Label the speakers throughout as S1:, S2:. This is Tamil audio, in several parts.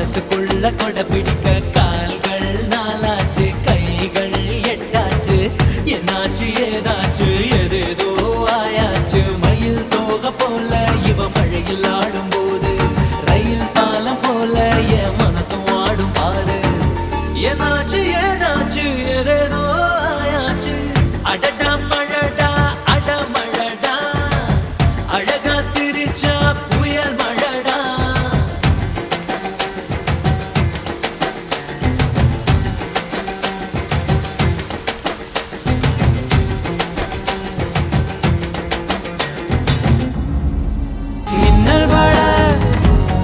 S1: மனசுக்குள்ள கொடை பிடிக்க கால்கள் நாலாச்சு கைகள் எட்டாச்சு என்னாச்சு ஏதாச்சு எதேதோ ஆயாச்சு மயில் தோக போல இவ மழையில் ஆடும் போது ரயில் பாலம் போல என் மனசும் ஆடும் பாரு என்னாச்சு ஏதாச்சு எதேதோ ஆயாச்சு அடடா மழடா அட மழடா அழகா சிரிச்சா புயல் மழடா மின்னல் மழ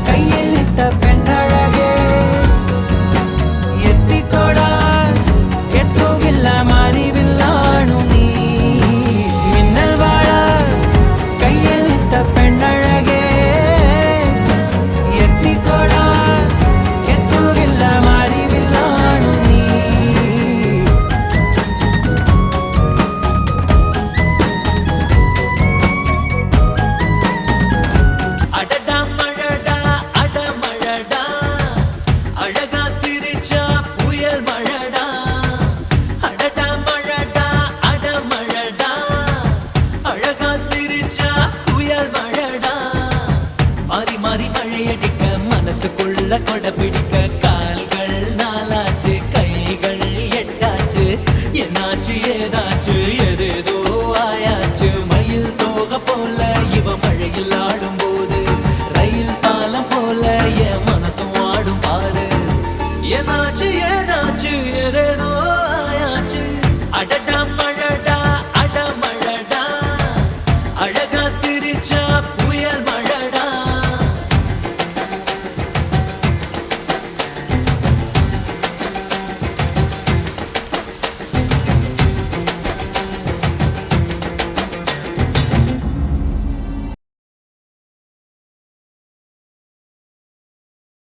S1: கையில் இட்ட பெண்ணழகே எத்தி தொட எத்துகில்ல மாறிவில்லானு நீ மின்னல் மழ கையில் இட்ட பெண்ணழகே எத்தி தொட எத்துகில்ல மாறிவில்லானு நீ அடடா மழடா அட மழடா அழகா சிரிச்சா புயல் மழடா அடடா மழடா அட மழடா அழகா சிரிச்சா புயல் மழடா மாறி மாறி மழையடிக்க மனசுக்குள்ள கொடை பிடி